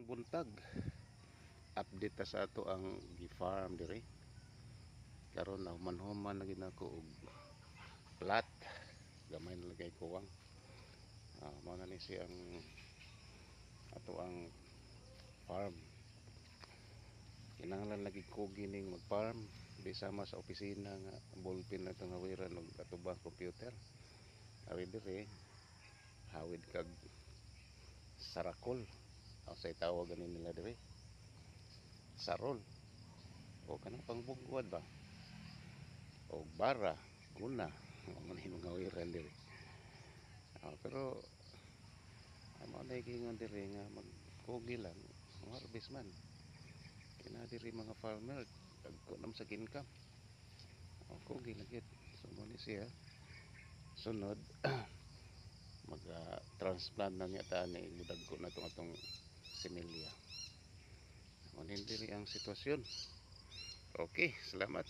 buntag update ta sa ato ang gi-farm dire karon na human-human na gid nako og plat gamay na lagay kuwang mao na ni siyang ato ang farm. Kinahanglan lagi ko gining mag-farm di sama sa opisina nga ballpen na ito nga wiran og atubang computer. Ari dire hawid kag sarakol o say tawag ganin nila dire sarol o kanang pangbugwad ba o bara guna mga wiran dire pero amo na gingon dire nga magkugi lang harvest man kina diri mga farmer dagko nam sa income kugi lang gid so mo ni siya sunod mag transplant na niya ta ni mudagko na atong similya. Manin diri ang sitwasyon. Okay, salamat.